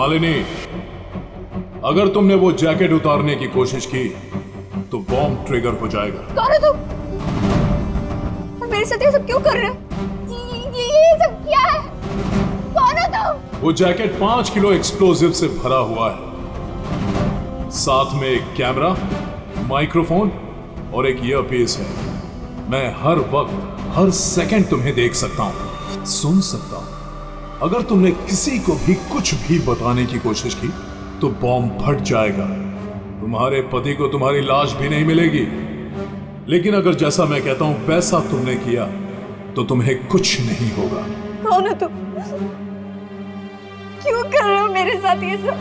मालिनी, अगर तुमने वो जैकेट उतारने की कोशिश की तो बॉम्ब ट्रिगर हो जाएगा। कौन हो तुम? मेरे साथ ये सब क्यों कर रहे हो? ये सब क्या है? कौन हो तुम? वो जैकेट 5 किलो एक्सप्लोजिव से भरा हुआ है, साथ में एक कैमरा, माइक्रोफोन और एक ईयरपीस है। मैं हर वक्त हर सेकंड तुम्हें देख सकता हूं, सुन सकता हूं। अगर तुमने किसी को भी कुछ भी बताने की कोशिश की तो बॉम्ब फट जाएगा। तुम्हारे पति को तुम्हारी लाश भी नहीं मिलेगी। लेकिन अगर जैसा मैं कहता हूं वैसा तुमने किया तो तुम्हें कुछ नहीं होगा। कौन हो तुम? क्यों कर रहे हो मेरे साथ ये सब?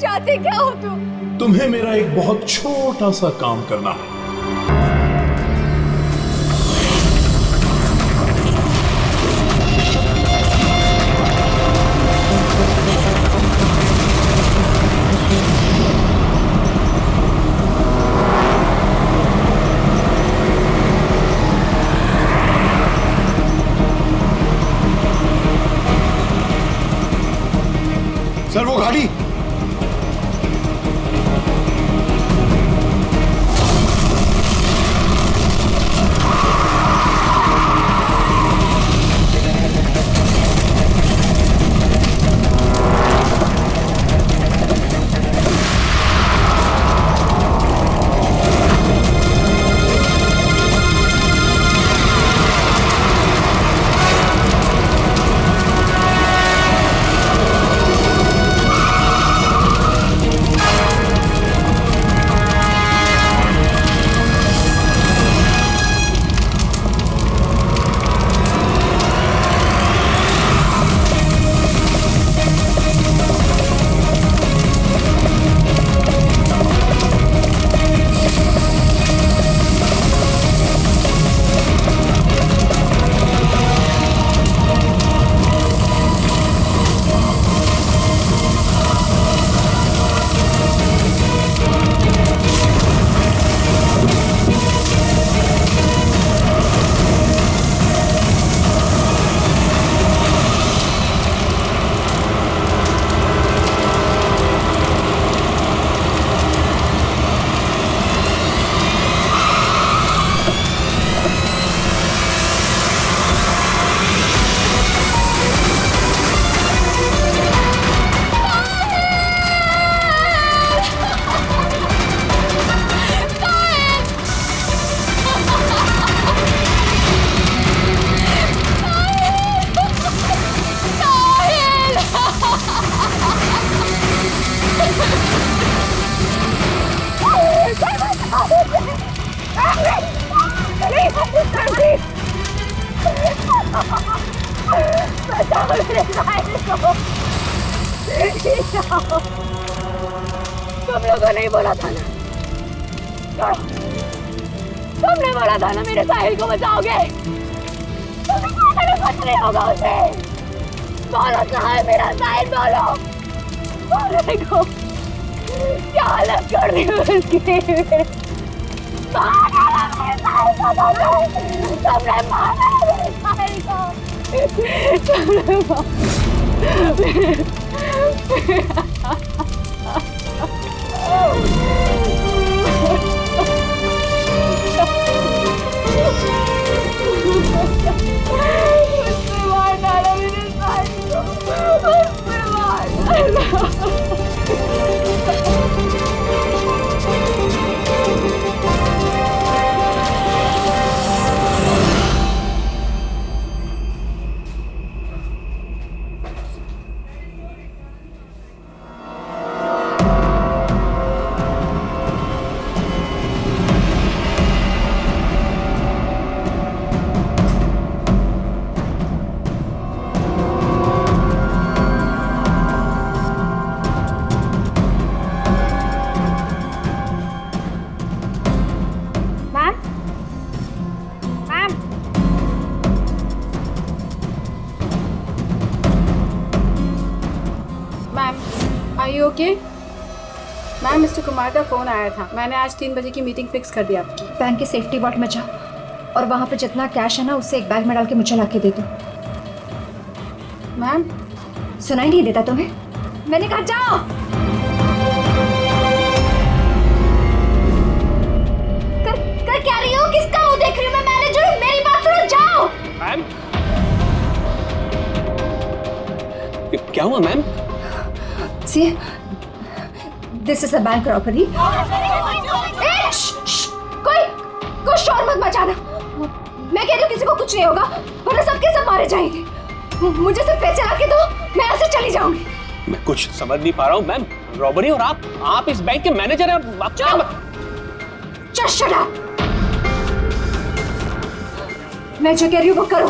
चाहते क्या हो तुम? तुम्हें मेरा एक बहुत छोटा सा काम करना है। सर वो गाड़ी। तुम लोगों ने बोला था ना, तुमने बोला था ना मेरे साहिल को बचाओगे। कुछ नहीं होगा उसे। बोलो कहाँ है मेरा साहिल? बोलो, बोलो देखो क्या हालत कर दी उसकी। मारा मेरे साहिल को, तुमने मारा मेरे साहिल को, तुमने मार डाला मेरे साहिल को, मार डाला। ओके मैम, मिस्टर कुमार का फ़ोन आया था। मैंने आज 3 बजे की मीटिंग फिक्स कर दी आपकी। बैंक के सेफ्टी वॉल्ट में जाओ और वहाँ पे जितना कैश है ना उससे एक बैग में डाल के मुझे ला के दे दो। मैम सुनाई नहीं देता तुम्हें? मैंने कहा जाओ। कर क्या रही हो? किसका मुंह देख रही हो? मैं मैनेजर हूँ, मेरी बात सुनो, जाओ। मैम क्या हुआ ma'am? See, this is a bank robbery. कोई शोर मत मचाना। मैं कह रही हूँ किसी को कुछ नहीं होगा, वरना सबके सब मारे जाएंगे। मुझे सिर्फ पैसे लाके दो, मैं यहाँ से चली जाऊंगी। मैं कुछ समझ नहीं पा रहा हूँ मैम। रॉबरी और आप इस बैंक के मैनेजर हैं। आप Just shut up. मैं जो कह रही हूँ वो करो।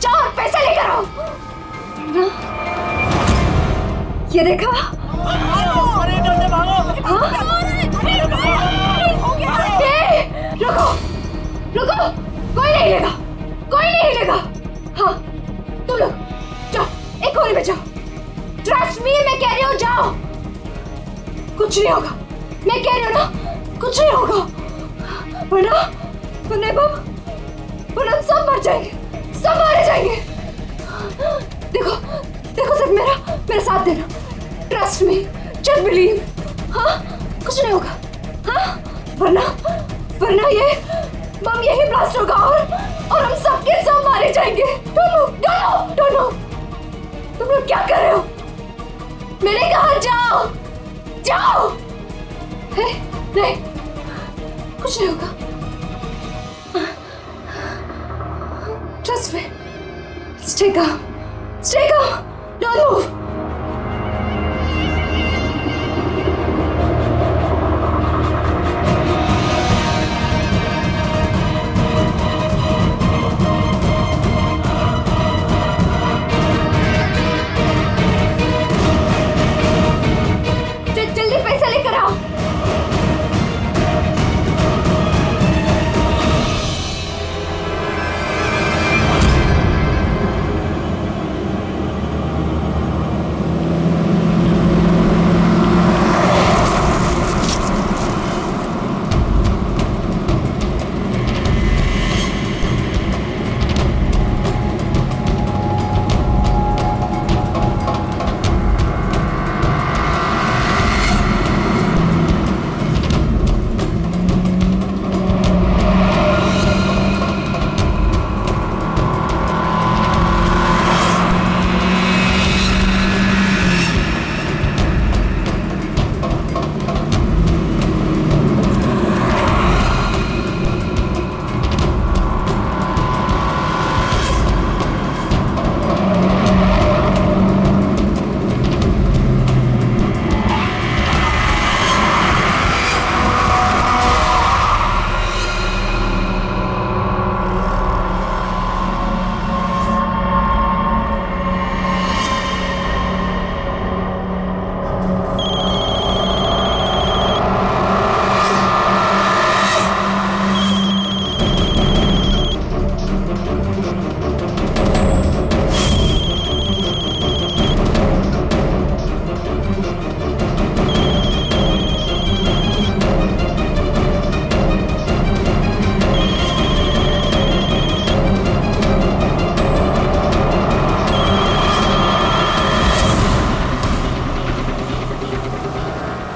जाओ और पैसे लेकर आओ। ये देखा? रुको, कोई नहीं लेगा। हाँ, तुम लोग जाओ, एक कोने में जाओ। ट्रस्ट मी, मैं कह रही हूँ जाओ। कुछ नहीं होगा, मैं कह रही हूँ ना, कुछ नहीं होगा। वरना हम सब मर जाएंगे, सब मारे जाएंगे। देखो सिर्फ मेरा साथ देना। Trust me, just believe. हाँ, कुछ नहीं होगा। हाँ, वरना ये बम यही ब्लास्ट होगा और हम सबके सब मारे जाएंगे। Don't know. तुम लोग क्या कर रहे हो? मैंने कहा जाओ। नहीं, कुछ नहीं होगा। Trust me. Stay calm. Don't move. जल्दी पैसा लेकर आओ।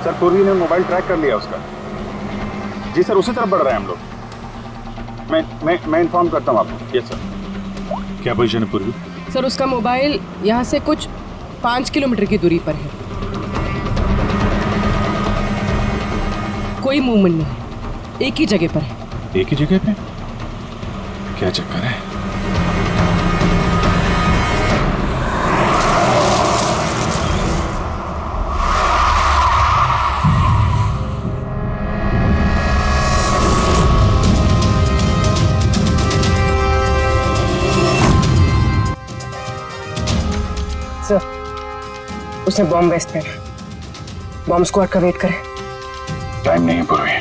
सर, पूर्वी ने मोबाइल ट्रैक कर लिया उसका। जी सर, उसी तरफ बढ़ रहे हैं हम लोग। मैं इन्फॉर्म करता हूँ आपको। Yes sir. क्या पोजीशन है पूर्वी? सर, उसका मोबाइल यहाँ से कुछ 5 किलोमीटर की दूरी पर है। कोई मूवमेंट नहीं, एक ही जगह पर है। एक ही जगह पे? क्या चक्कर है? उसने बॉम्ब वेस्ट पहना। बॉम्ब स्क्वाड का वेट करें। टाइम नहीं है पूर्वी।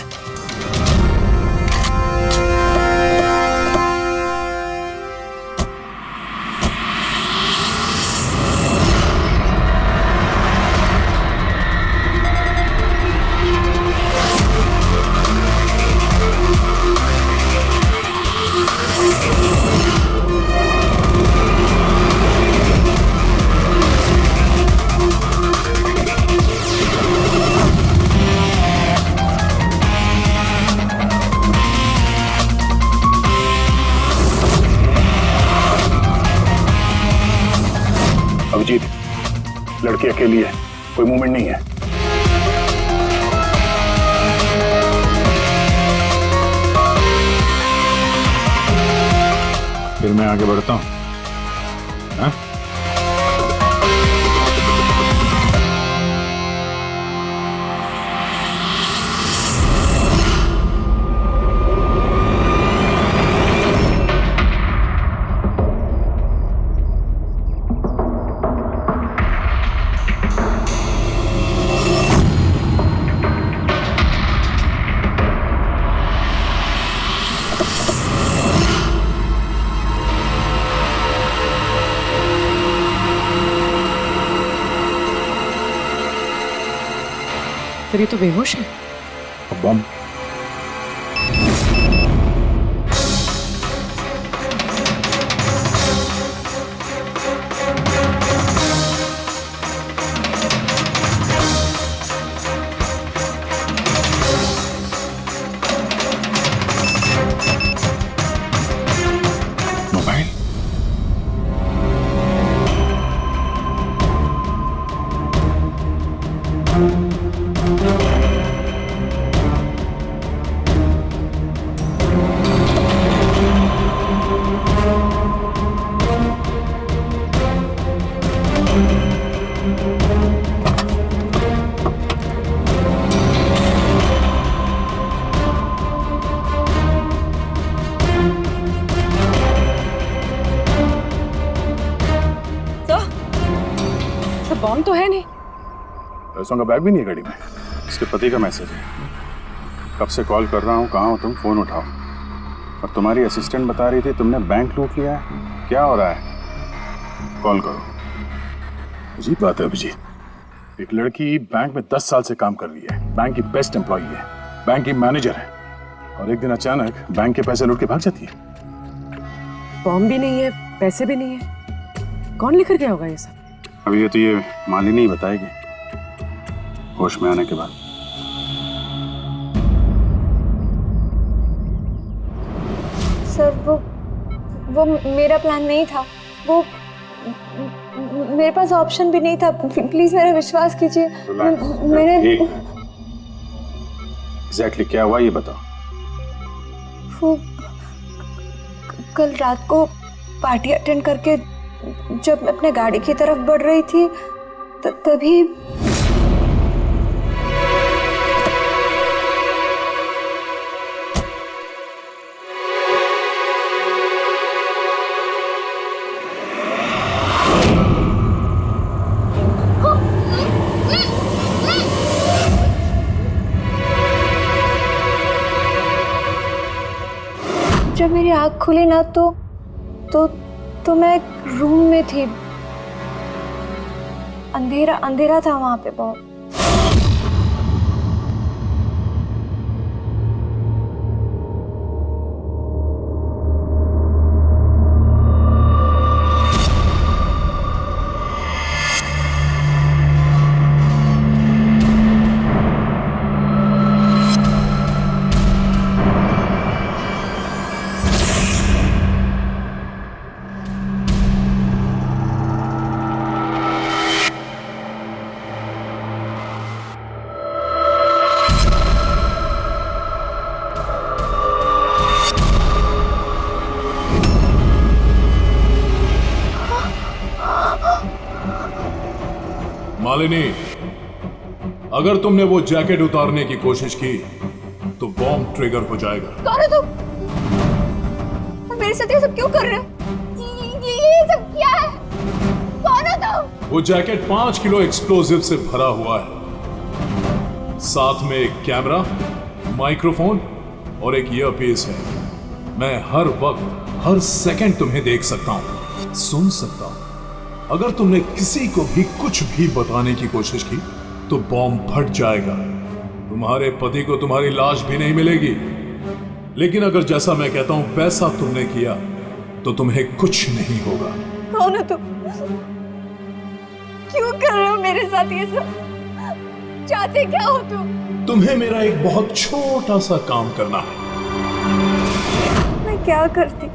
लड़की अकेली है, कोई मूवमेंट नहीं है। फिर मैं आगे बढ़ता हूं। हाँ? फिर ये तो बेहोश है। बम। मोबाइल। तो बॉम्ब तो है नहीं। पैसों का बैग भी नहीं है गाड़ी में। इसके पति का मैसेज है। कब से कॉल कर रहा हूँ, कहाँ हो तुम, फोन उठाओ। और तुम्हारी असिस्टेंट बता रही थी तुमने बैंक लूट लिया है। क्या हो रहा है? कॉल करो। अजीब बात है अभिजीत, एक लड़की बैंक में 10 साल से काम कर रही है, बैंक की बेस्ट एम्प्लॉई है, बैंक की मैनेजर है, और एक दिन अचानक बैंक के पैसे लूट के भाग जाती है। बॉम्ब भी नहीं है, पैसे भी नहीं है, कौन लेकर गया होगा ये सब? अभी तो ये मालिनी ही बताएगी होश में आने के बाद। सर वो मेरा प्लान नहीं था। वो मेरे पास ऑप्शन भी नहीं था। प्लीज मेरा विश्वास कीजिए। मैंने एग्जैक्टली क्या हुआ ये बताओ। वो कल रात को पार्टी अटेंड करके जब मैं अपने गाड़ी की तरफ बढ़ रही थी तभी जब मेरी आँख खुली ना तो मैं एक रूम में थी। अंधेरा था वहां पे बहुत। मालिनी, अगर तुमने वो जैकेट उतारने की कोशिश की तो बॉम्ब ट्रिगर हो जाएगा। कौन हो तुम? मेरे साथ ये सब क्यों कर रहे हो? ये सब क्या है? कौन हो तुम? वो जैकेट 5 किलो एक्सप्लोजिव से भरा हुआ है। साथ में एक कैमरा, माइक्रोफोन और एक ईयरपीस है। मैं हर वक्त हर सेकंड तुम्हें देख सकता हूं, सुन सकता हूं। अगर तुमने किसी को भी कुछ भी बताने की कोशिश की तो बॉम्ब फट जाएगा। तुम्हारे पति को तुम्हारी लाश भी नहीं मिलेगी। लेकिन अगर जैसा मैं कहता हूं वैसा तुमने किया तो तुम्हें कुछ नहीं होगा। कौन हो तुम? क्यों कर रहे हो मेरे साथ ये सब? चाहते क्या हो तुम? तुम्हें मेरा एक बहुत छोटा सा काम करना है। मैं क्या करती?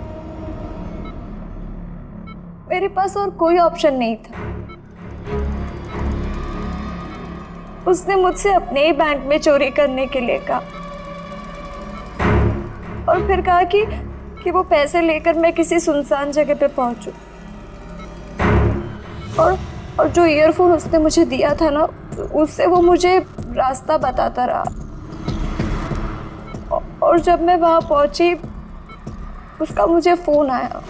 मेरे पास और कोई ऑप्शन नहीं था। उसने मुझसे अपने ही बैंक में चोरी करने के लिए कहा और फिर कहा कि वो पैसे लेकर मैं किसी सुनसान जगह पे पहुंचूं। और जो ईयरफोन उसने मुझे दिया था ना, उससे वो मुझे रास्ता बताता रहा। और जब मैं वहां पहुंची, उसका मुझे फोन आया।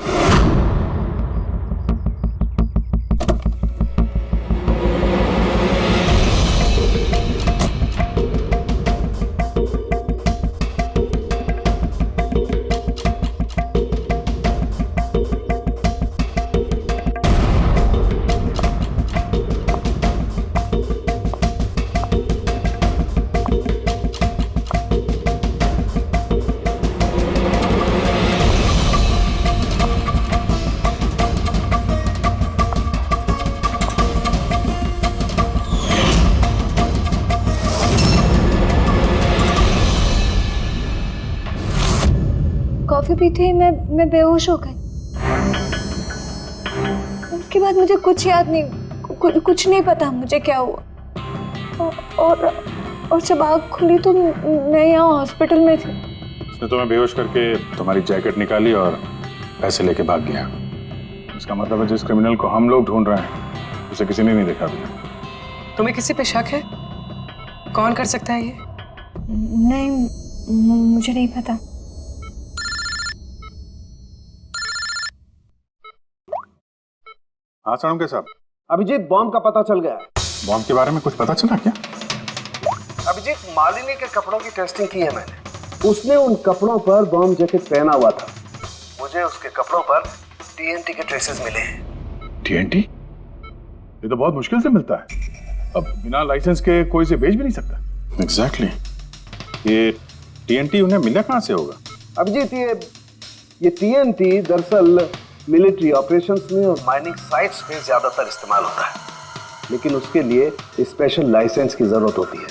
कॉफी पीते ही मैं बेहोश हो गई। उसके बाद मुझे कुछ याद नहीं, कुछ नहीं पता मुझे क्या हुआ। और जब आँख खुली तो मैं यहाँ हॉस्पिटल में थी। उसने तुम्हें बेहोश करके तुम्हारी जैकेट निकाली और पैसे लेके भाग गया। इसका मतलब है जिस क्रिमिनल को हम लोग ढूंढ रहे हैं उसे किसी ने नहीं देखा अभी। तुम्हें किसी पे शक है? कौन कर सकता है ये? नहीं, मुझे नहीं पता। हाँ साळुंखे साहब। अभिजीत, बॉम्ब का पता चल गया है। बॉम्ब के बारे में कुछ पता चला क्या? अभिजीत, मालिनी के कपड़ों की टेस्टिंग की है मैंने। उसने उन कपड़ों पर बॉम्ब जैकेट पहना हुआ था। मुझे उसके कपड़ों पर टीएनटी के ट्रेसेस मिले हैं। टीएनटी? ये तो बहुत मुश्किल से मिलता है। अब बिना लाइसेंस के कोई इसे बेच भी नहीं सकता। एग्जैक्टली। ये टीएनटी उन्हें मिला कहाँ से होगा? अभिजीत, ये टीएनटी दरअसल मिलिट्री ऑपरेशंस में और माइनिंग साइट्स में ज्यादातर इस्तेमाल होता है, लेकिन उसके लिए स्पेशल लाइसेंस की जरूरत होती है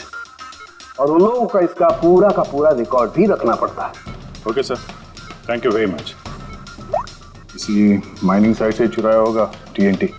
और उन लोगों का इसका पूरा का पूरा रिकॉर्ड भी रखना पड़ता है। Okay sir, thank you very much. किसी माइनिंग साइट से चुराया होगा टीएनटी।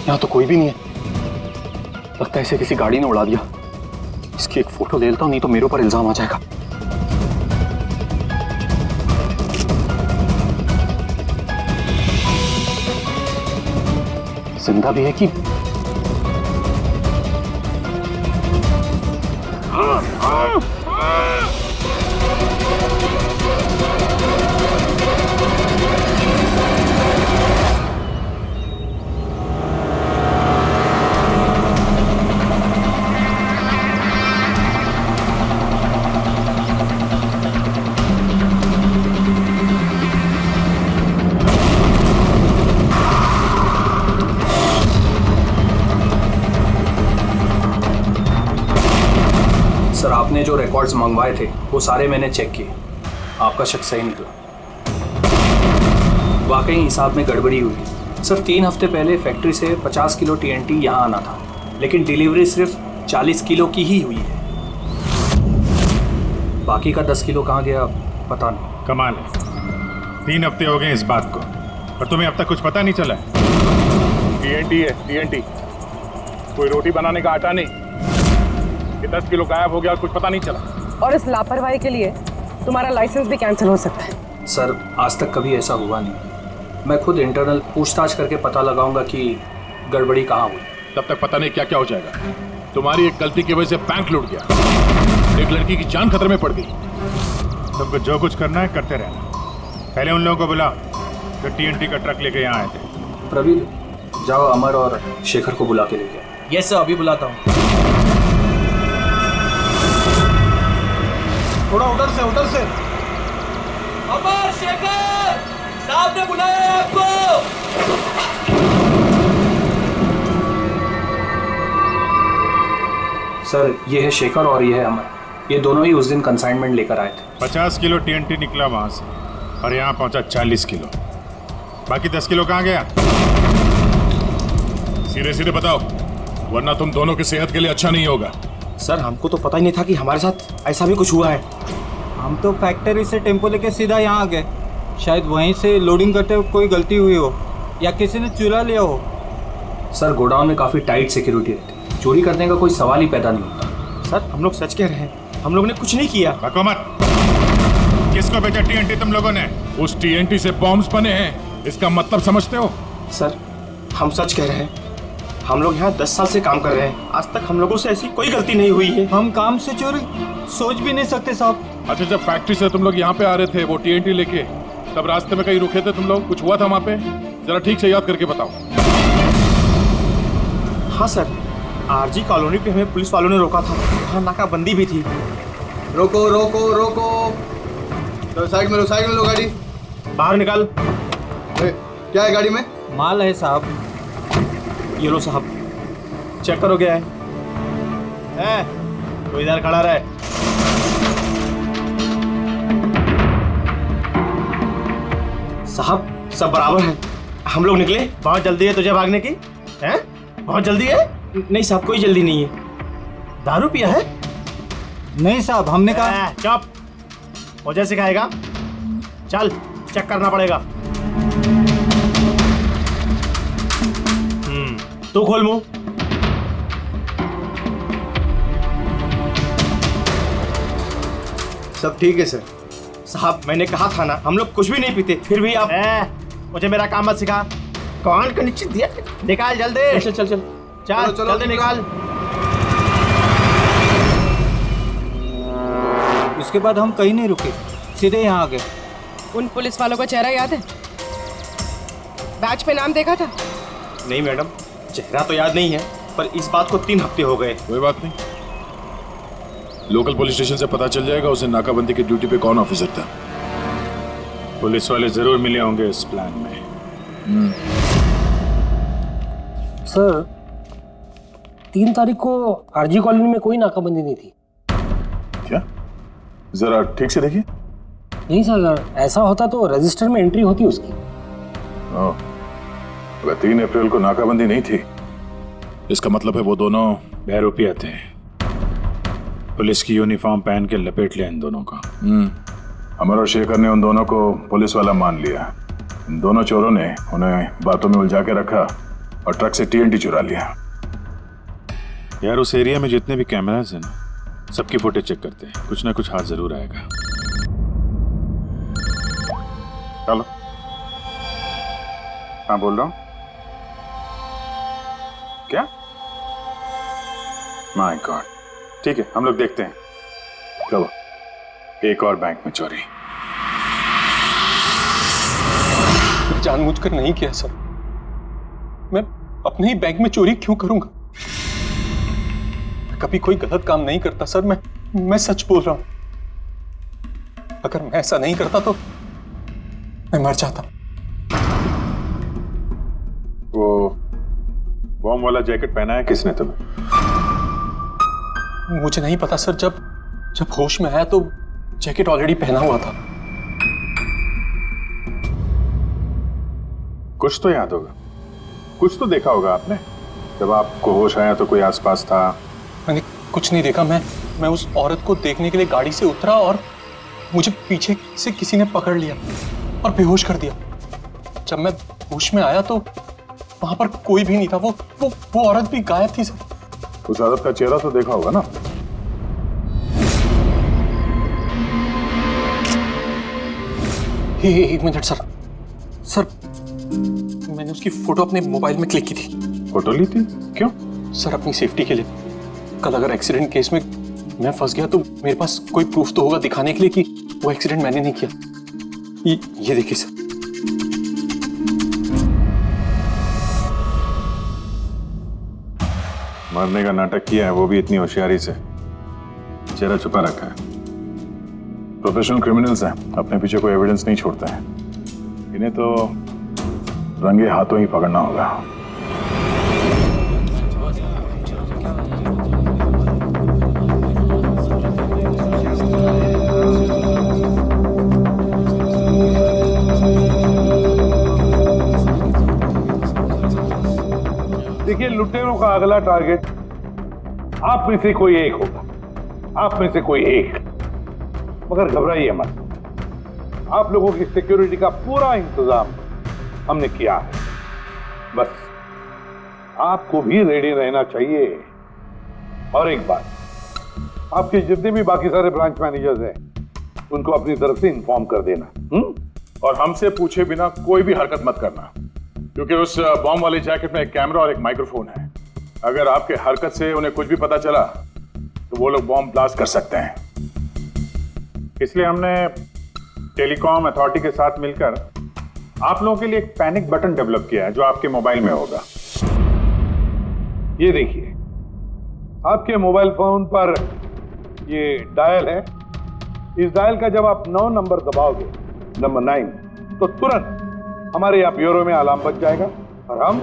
यहाँ तो कोई भी नहीं है। लगता है इसे किसी गाड़ी ने उड़ा दिया। इसकी एक फोटो ले लेता हूँ, नहीं तो मेरे ऊपर इल्जाम आ जाएगा। जिंदा भी है कि सर, आपने जो रिकॉर्ड्स मंगवाए थे वो सारे मैंने चेक किए। आपका शक सही निकला। वाकई हिसाब में गड़बड़ी हुई। सर, 3 हफ्ते पहले फैक्ट्री से 50 किलो टीएनटी यहाँ आना था, लेकिन डिलीवरी सिर्फ 40 किलो की ही हुई है। बाकी का 10 किलो कहाँ गया पता नहीं। कमाल है, 3 हफ्ते हो गए इस बात को और तुम्हें अब तक कुछ पता नहीं चला है। टीएनटी है, टीएनटी, कोई रोटी बनाने का आटा नहीं। 10 किलो गायब हो गया, कुछ पता नहीं चला। और इस लापरवाही के लिए तुम्हारा लाइसेंस भी कैंसिल हो सकता है। सर आज तक कभी ऐसा हुआ नहीं। मैं खुद इंटरनल पूछताछ करके पता लगाऊंगा कि गड़बड़ी कहाँ हुई। तब तक पता नहीं क्या क्या हो जाएगा। तुम्हारी एक गलती की वजह से बैंक लूट गया, एक लड़की की जान खतरे में पड़ गई। तुमको जो कुछ करना है करते रहना। पहले उन लोगों को बुला जो TNT का ट्रक लेके यहाँ आए थे। प्रवीण, जाओ अमर और शेखर को बुला के लेके आओ। यस सर, अभी बुलाता हूँ। थोड़ा उधर से। अमर, शेखर, साहब ने बुलाया है आपको। सर ये है शेखर और ये है अमर। ये दोनों ही उस दिन कंसाइनमेंट लेकर आए थे। 50 किलो TNT निकला वहां से और यहाँ पहुंचा 40 किलो। बाकी 10 किलो कहाँ गया? सीधे बताओ, वरना तुम दोनों की सेहत के लिए अच्छा नहीं होगा। सर हमको तो पता ही नहीं था कि हमारे साथ ऐसा भी कुछ हुआ है। हम तो फैक्ट्री से टेम्पो लेके सीधा यहाँ आ गए। शायद वहीं से लोडिंग करते हुए कोई गलती हुई हो या किसी ने चुरा लिया हो। सर गोडाउन में काफ़ी टाइट सिक्योरिटी रहती है, चोरी करने का कोई सवाल ही पैदा नहीं होता। सर हम लोग सच कह रहे हैं, हम लोग ने कुछ नहीं किया। बको मत। किसको बेचा TNT तुम लोगों ने? उस TNT से बॉम्ब्स बने हैं, इसका मतलब समझते हो? सर हम सच कह रहे हैं, हम लोग यहाँ 10 साल से काम कर रहे हैं, आज तक हम लोगों से ऐसी कोई गलती नहीं हुई है। हम काम से चोरी सोच भी नहीं सकते साहब। अच्छा, जब फैक्ट्री से तुम लोग यहाँ पे आ रहे थे वो TNT लेके, तब रास्ते में कहीं रुके थे तुम लोग? कुछ हुआ था वहाँ पे? जरा ठीक से याद करके बताओ। हाँ सर, RG कॉलोनी पे हमें पुलिस वालों ने रोका था, वहाँ नाकाबंदी भी थी। रोको। साइड में लो गाड़ी। बाहर निकाल। क्या है गाड़ी में? माल है साहब। ये लो साहब, चेक करो क्या है। तो इधर खड़ा रहे। साहब सब बराबर है, हम लोग निकले। बहुत जल्दी है तुझे भागने की? हैं? बहुत जल्दी है? नहीं साहब, कोई जल्दी नहीं है। दारू पिया है? नहीं साहब, हमने कहा। चुप, मुझे सिखाएगा? चल चेक करना पड़ेगा। तू खोल मुंह। सब ठीक है सर। साहब मैंने कहा था ना, हम लोग कुछ भी नहीं पीते, फिर भी आप मुझे मेरा काम मत सिखा। कौन का निश्चित दिया? निकाल जल्दी। चल जल्दी निकाल। उसके बाद हम कहीं नहीं रुके, सीधे यहाँ आ गए। उन पुलिस वालों का चेहरा याद है? बैच पे नाम देखा था? नहीं मैडम, चेहरा तो याद नहीं है, पर इस बात को 3 हफ्ते हो गए। कोई बात नहीं, लोकल पुलिस स्टेशन से पता चल जाएगा उसे नाकाबंदी की ड्यूटी पे कौन ऑफिसर था। पुलिस वाले जरूर मिले होंगे इस प्लान में। सर 3 तारीख को RG कॉलोनी में कोई नाकाबंदी नहीं थी। क्या? जरा ठीक से देखिए। नहीं सर, अगर ऐसा होता तो रजिस्टर में एंट्री होती उसकी। अगर 3 अप्रैल को नाकाबंदी नहीं थी, इसका मतलब है वो दोनों बहरूपिया थे। पुलिस की यूनिफॉर्म पहन के लपेट लिया इन दोनों का। अमर और शेखर ने उन दोनों को पुलिस वाला मान लिया। इन दोनों चोरों ने उन्हें बातों में उलझा के रखा और ट्रक से TNT चुरा लिया। यार उस एरिया में जितने भी कैमरास हैं ना, सबकी फुटेज चेक करते हैं, कुछ ना कुछ हाथ जरूर आएगा। चलो। हाँ बोल रहा हूँ। क्या? माय गॉड, ठीक है हम लोग देखते हैं। चलो, एक और बैंक में चोरी। जानबूझकर नहीं किया सर, मैं अपने ही बैंक में चोरी क्यों करूंगा? मैं कभी कोई गलत काम नहीं करता सर, मैं सच बोल रहा हूं। अगर मैं ऐसा नहीं करता तो मैं मर जाता। वो बॉम्ब वाला जैकेट पहना है किसने तुम्हें? मुझे नहीं पता सर, जब होश में आया तो जैकेट ऑलरेडी पहना हुआ था। कुछ तो याद होगा, कुछ तो देखा होगा आपने। जब आपको होश आया तो कोई आसपास था? मैंने कुछ नहीं देखा। मैं उस औरत को देखने के लिए गाड़ी से उतरा और मुझे पीछे से किसी ने पकड़ लिया और बेहोश कर दिया। जब मैं होश में आया तो वहां पर कोई भी नहीं था। वो औरत भी गायब थी सर। उस औरत का चेहरा तो देखा होगा ना? एक मिनट सर। सर मैंने उसकी फोटो अपने मोबाइल में क्लिक की थी। फोटो ली थी? क्यों? सर अपनी सेफ्टी के लिए। कल अगर एक्सीडेंट केस में मैं फंस गया तो मेरे पास कोई प्रूफ तो होगा दिखाने के लिए कि वो एक्सीडेंट मैंने नहीं किया। ये देखिए सर। मरने का नाटक किया है, वो भी इतनी होशियारी से। चेहरा छुपा रखा है। प्रोफेशनल क्रिमिनल्स हैं, अपने पीछे कोई एविडेंस नहीं छोड़ते हैं। इन्हें तो रंगे हाथों ही पकड़ना होगा। देखिए, लुटेरों का अगला टारगेट आप में से कोई एक होगा, आप में से कोई एक। मगर घबराइए मत, आप लोगों की सिक्योरिटी का पूरा इंतजाम हमने किया है। बस आपको भी रेडी रहना चाहिए। और एक बात, आपके जितने भी बाकी सारे ब्रांच मैनेजर्स हैं उनको अपनी तरफ से इन्फॉर्म कर देना। और हमसे पूछे बिना कोई भी हरकत मत करना, क्योंकि उस बॉम्ब वाले जैकेट में एक कैमरा और एक माइक्रोफोन है। अगर आपके हरकत से उन्हें कुछ भी पता चला तो वो लोग बॉम्ब ब्लास्ट कर सकते हैं। इसलिए हमने टेलीकॉम अथॉरिटी के साथ मिलकर आप लोगों के लिए एक पैनिक बटन डेवलप किया है जो आपके मोबाइल में होगा। ये देखिए, आपके मोबाइल फोन पर ये डायल है। इस डायल का जब आप 9 नंबर दबाओगे, नंबर 9, तो तुरंत हमारे यहाँ ब्यूरो में अलार्म बज जाएगा और हम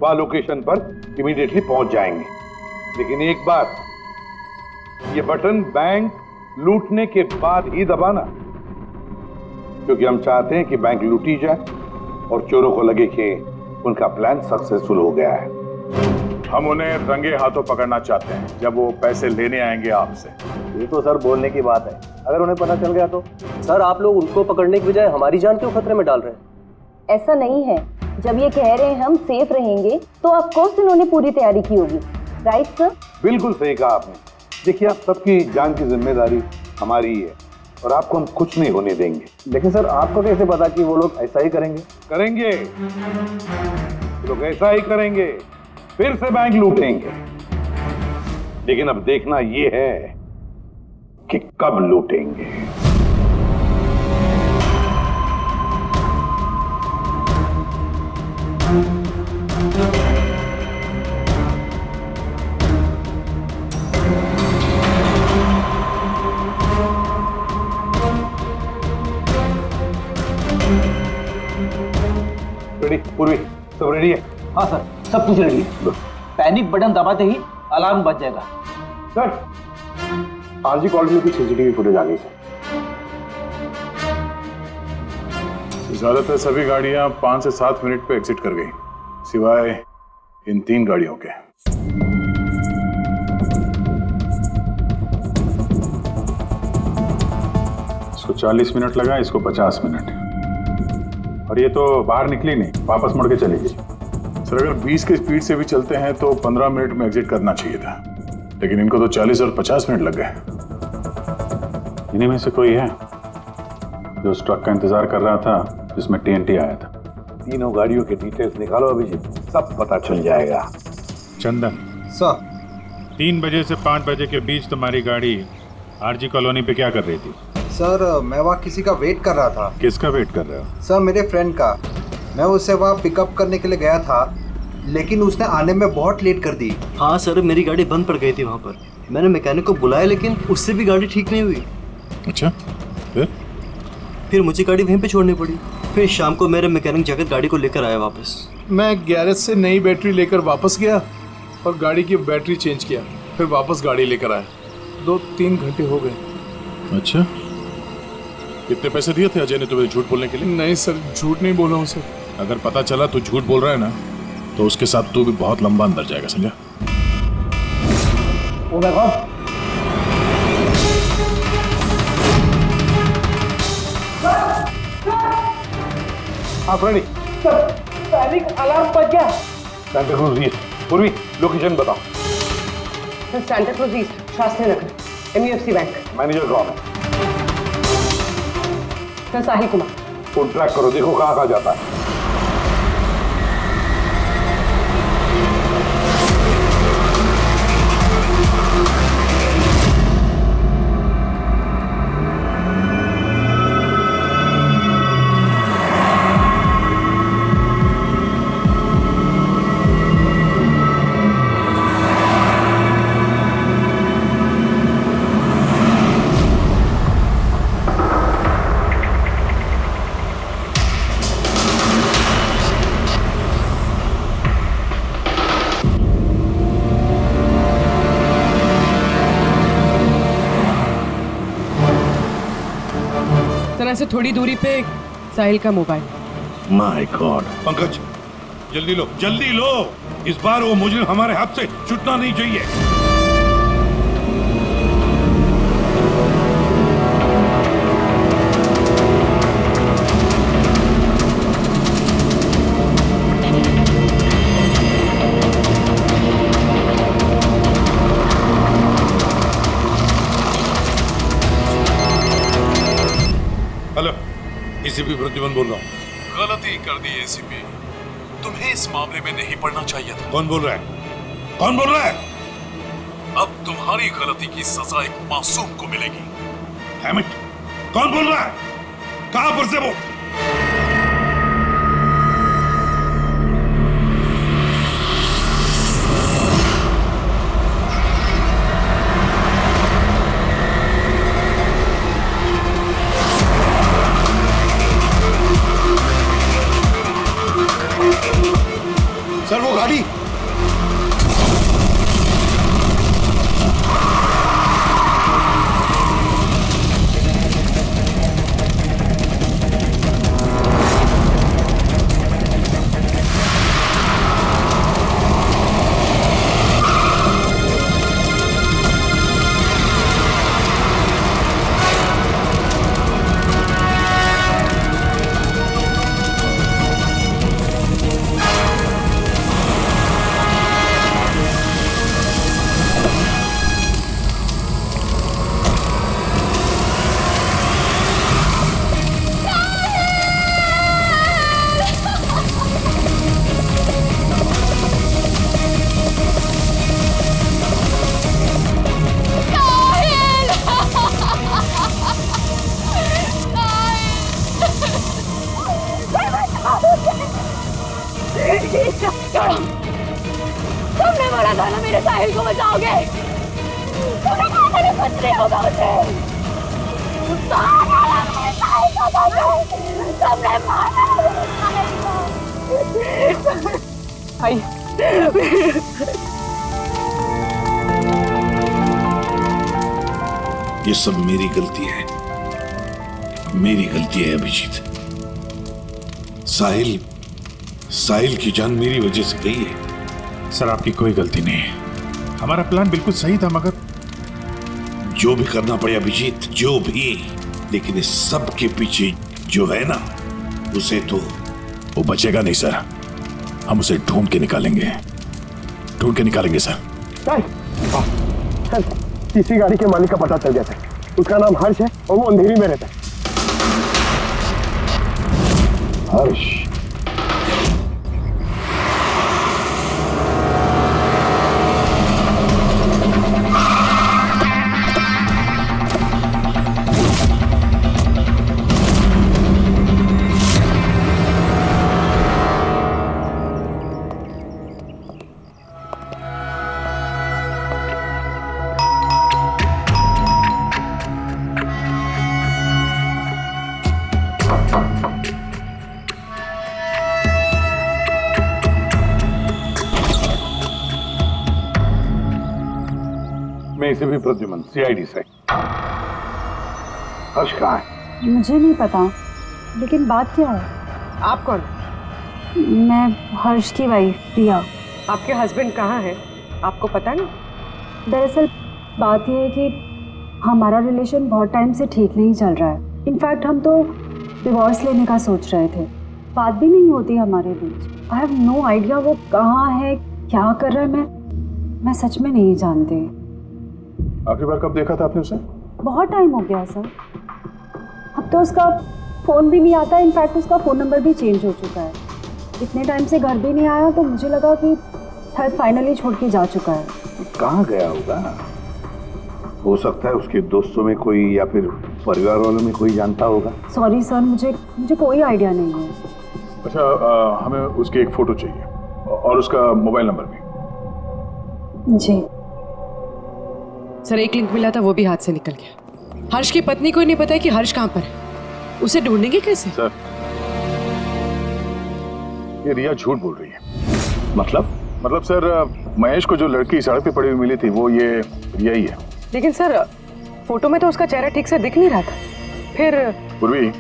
वहां लोकेशन पर इमीडिएटली पहुंच जाएंगे। लेकिन एक बात, ये बटन बैंक लूटने के बाद ही दबाना, क्योंकि हम चाहते हैं कि बैंक लूटी जाए और चोरों को लगे कि उनका प्लान सक्सेसफुल हो गया है। हम उन्हें रंगे हाथों पकड़ना चाहते हैं जब वो पैसे लेने आएंगे आपसे। ये तो सर बोलने की बात है, अगर उन्हें पता चल गया तो? सर आप लोग उनको पकड़ने की बजाय हमारी जान क्यों खतरे में डाल रहे हैं? ऐसा नहीं है, जब ये कह रहे हैं हम सेफ रहेंगे तो ऑफकोर्स इन्होंने पूरी तैयारी की होगी। Right sir? बिल्कुल सही कहा आपने। देखिए, आप सबकी जान की जिम्मेदारी हमारी ही है और आपको हम कुछ नहीं होने देंगे। लेकिन सर आपको कैसे पता कि वो लोग ऐसा ही करेंगे? करेंगे, लोग ऐसा ही करेंगे, फिर से बैंक लूटेंगे। लेकिन अब देखना ये है कि कब लूटेंगे। रेडी? पूर्वी सब रेडी है? हाँ सर, सब कुछ रेडी है। पैनिक बटन दबाते ही अलार्म बज जाएगा। सर आरजी कॉलोनी की सीसीटीवी फुटेज आ गई सर। ज्यादातर सभी गाड़ियां 5 से 7 मिनट पे एग्जिट कर गई, सिवाय इन 3 गाड़ियों के। इसको 40 मिनट लगा, इसको 50 मिनट। और ये तो बाहर निकली नहीं, वापस मुड़ के चली गई। सर अगर 20 की स्पीड से भी चलते हैं तो 15 मिनट में एग्जिट करना चाहिए था, लेकिन इनको तो 40 और 50 मिनट लग गए। इन्हीं में से कोई है जो उस ट्रक का इंतजार कर रहा था जिसमें TNT आया था? तीनों गाड़ियों के डिटेल्स निकालो अभिजीत, सब पता चल जाएगा। चंदन सर, 3 बजे से 5 बजे के बीच तुम्हारी गाड़ी आरजी कॉलोनी पे क्या कर रही थी? सर मैं वहाँ किसी का वेट कर रहा था। किसका वेट कर रहे हो? सर मेरे फ्रेंड का। मैं उसे वहाँ पिकअप करने के लिए गया था, लेकिन उसने आने में बहुत लेट कर दी। हाँ सर, मेरी गाड़ी बंद पड़ गई थी वहाँ पर। मैंने मैकेनिक को बुलाया लेकिन उससे भी गाड़ी ठीक नहीं हुई। अच्छा, फिर मुझे गाड़ी वहीं पे छोड़नी पड़ी। फिर शाम को मेरे मैकेनिक जाकर गाड़ी को लेकर आया वापस। मैं गैरेज से नई बैटरी लेकर वापस गया और गाड़ी की बैटरी चेंज किया, फिर वापस गाड़ी लेकर आया। 2-3 घंटे हो गए। अच्छा, कितने पैसे दिए थे अजय ने तुम्हें झूठ बोलने के लिए? नहीं सर, झूठ नहीं बोला हूँ सर। अगर पता चला तू झूठ बोल रहा है ना, तो उसके साथ तू भी बहुत लंबा अंदर जाएगा, समझा? ओ माय गॉड, आप रेडी? पैनिक अलार्म बज गया। Santa Cruz East. पूर्वी लोकेशन बताओ। Sir Santa Cruz East, Shastri Nagar, MUFC bank. Manager कौन है? Sir Sahil Kumar. Phone track करो, देखो कहाँ कहाँ जाता है। तरह से थोड़ी दूरी पे साहिल का मोबाइल। My God. पंकज जल्दी लो, जल्दी लो, इस बार वो मुजरिम हमारे हाथ से छूटना नहीं चाहिए। हेलो, एसीपी प्रद्युमन बोल रहा हूँ। गलती कर दी एसीपी, तुम्हें इस मामले में नहीं पड़ना चाहिए था। कौन बोल रहा है? कौन बोल रहा है? अब तुम्हारी गलती की सजा एक मासूम को मिलेगी। हैमिट, कौन बोल रहा है? कहां पर से वो? सर वो गाड़ी। तुमने बोला था ना मेरे साहिल को बचाओगे। तुमने कहा था ना कुछ नहीं होगा उसे। तुमने मारा मेरे साहिल को। भाई ये सब मेरी गलती है, मेरी गलती है अभिजीत। साहिल की जान मेरी वजह से गई है। सर आपकी कोई गलती नहीं है, हमारा प्लान बिल्कुल सही था, मगर जो भी करना पड़े अभिजीत, जो भी, लेकिन इस सब के पीछे जो है ना, उसे तो वो बचेगा नहीं सर। हम उसे ढूंढ के निकालेंगे सर। तीसरी गाड़ी के मालिक का पता चल गया था। उसका नाम हर्ष है और वो अंधेरी में रहता है। हर्ष? मैं इसे भी प्रद्युमन, सीआईडी से। हर्ष कहाँ है? मुझे नहीं पता, लेकिन बात क्या है? आप कौन? मैं हर्ष की वाइफ प्रिया। आपके हस्बैंड कहाँ है, आपको पता नहीं? दरअसल बात यह है कि हमारा रिलेशन बहुत टाइम से ठीक नहीं चल रहा है। इनफैक्ट हम तो डिवोर्स लेने का सोच रहे थे। बात भी नहीं होती हमारे बीच। आई हैव नो आइडिया वो कहाँ है, क्या कर रहा है। मैं सच में नहीं जानती। आखिरी बार कब देखा था आपने उसे? बहुत टाइम हो गया सर। अब तो उसका फ़ोन भी नहीं आता, इनफैक्ट उसका फ़ोन नंबर भी चेंज हो चुका है। इतने टाइम से घर भी नहीं आया, तो मुझे लगा कि शायद फाइनली छोड़ के जा चुका है। कहाँ गया होगा? हो सकता है उसके दोस्तों में कोई या फिर परिवार वालों में कोई जानता होगा। सॉरी सर, मुझे कोई आइडिया नहीं है। अच्छा, हमें उसकी एक फोटो चाहिए और उसका मोबाइल नंबर भी। जी सर, एक लिंक मिला था, वो भी हाथ से निकल गया। हर्ष की पत्नी को नहीं पता है कि हर्ष कहाँ पर है। उसे ढूंढेंगे कैसे? सर, ये रिया झूठ बोल रही है। मतलब सर, महेश को जो लड़की सड़क पे पड़ी हुई मिली थी वो ये रिया ही है। लेकिन सर, फोटो में तो उसका चेहरा ठीक से दिख नहीं रहा था। फिर पूर्वी,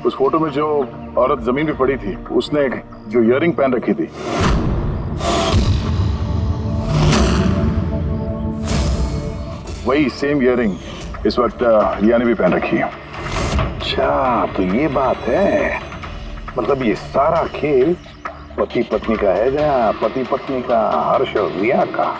उस फोटो में जो औरत जमीन पे पड़ी थी, उसने जो इयररिंग पहन रखी थी, वही सेम इयररिंग इस वक्त रिया ने भी पहन रखी है। अच्छा, तो ये बात है। मतलब ये सारा खेल पति पत्नी का है या पति पत्नी का, हर्ष और रिया का?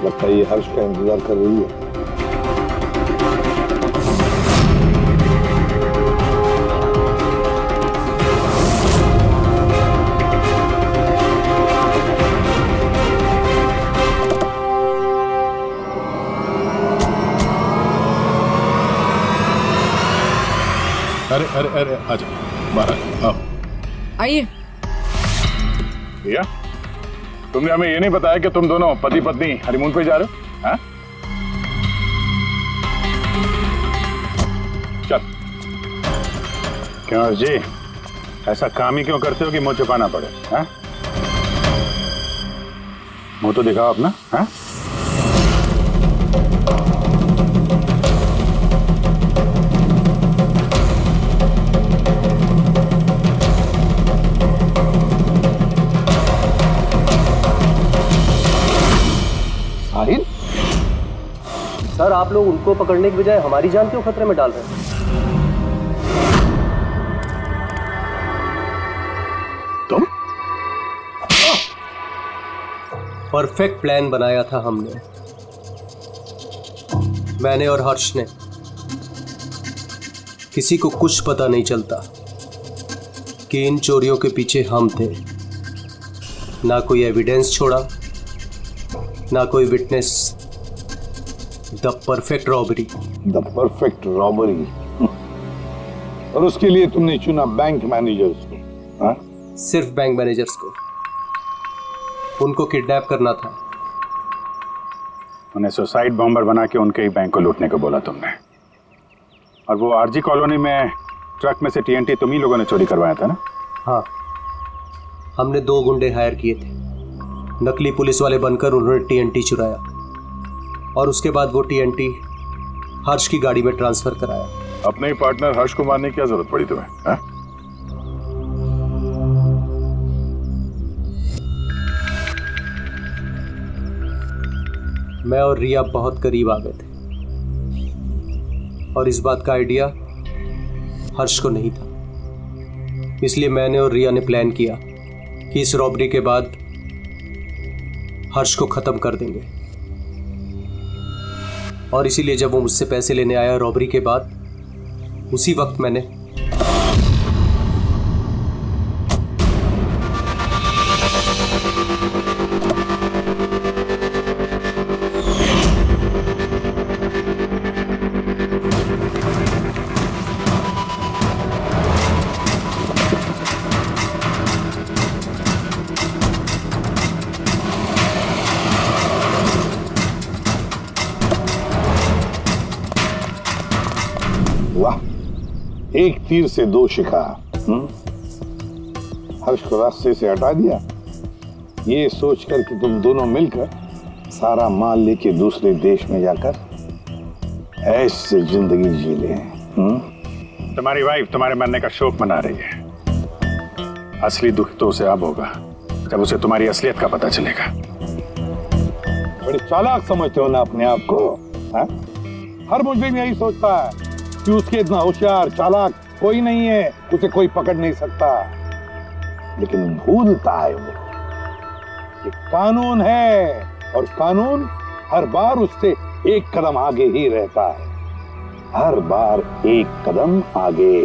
लगता है ये हर्ष का इंतजार कर रही है। अरे अरे अरे, आजा बाहर आओ। आइए। भैया, तुमने हमें ये नहीं बताया कि तुम दोनों पति पत्नी हनीमून पे जा रहे हो? हाँ? चल। क्यों जी, ऐसा काम ही क्यों करते हो कि मुंह छुपाना पड़े? हाँ? मुंह तो दिखाओ अपना। हाँ? साहिल? सर, आप लोग उनको पकड़ने की बजाय हमारी जान क्यों खतरे में डाल रहे हैं? तुम? परफेक्ट प्लान बनाया था हमने, मैंने और हर्ष ने। किसी को कुछ पता नहीं चलता कि इन चोरियों के पीछे हम थे। ना कोई एविडेंस छोड़ा, ना कोई witness. The perfect robbery. The perfect robbery. और उसके लिए तुमने चुना बैंक मैनेजर्स को? हाँ? सिर्फ बैंक मैनेजर्स को। उनको किडनैप करना था। उन्हें सुसाइड बॉम्बर बना के उनके ही बैंक को लूटने को बोला तुमने। और वो आरजी कॉलोनी में ट्रक में से टीएनटी तुम ही लोगों ने चोरी करवाया था ना? हाँ, हमने 2 गुंडे हायर किए थे। नकली पुलिस वाले बनकर उन्होंने टीएनटी चुराया और उसके बाद वो टीएनटी हर्ष की गाड़ी में ट्रांसफर कराया। अपने ही पार्टनर हर्ष को मारने की क्या जरूरत पड़ी तुम्हें? हाँ? मैं और रिया बहुत करीब आ गए थे और इस बात का आइडिया हर्ष को नहीं था। इसलिए मैंने और रिया ने प्लान किया कि इस रॉबरी के बाद हर्ष को खत्म कर देंगे। और इसीलिए जब वो मुझसे पैसे लेने आया रॉबरी के बाद, उसी वक्त मैंने एक तीर से दो शिकार। हर्ष को रास्ते से हटा दिया, ये सोचकर कि तुम दोनों मिलकर सारा माल लेके दूसरे देश में जाकर ऐश से जिंदगी जी ले। तुम्हारी वाइफ तुम्हारे मरने का शोक मना रही है। असली दुख तो उसे अब होगा जब उसे तुम्हारी असलियत का पता चलेगा। बड़ी चालाक समझते हो ना अपने आप को, हा? हर मुजरिम यही सोचता है कि उसके इतना होशियार चालाक कोई नहीं है, उसे कोई पकड़ नहीं सकता। लेकिन भूलता है वो कि कानून है, और कानून हर बार उससे एक कदम आगे ही रहता है, हर बार एक कदम आगे।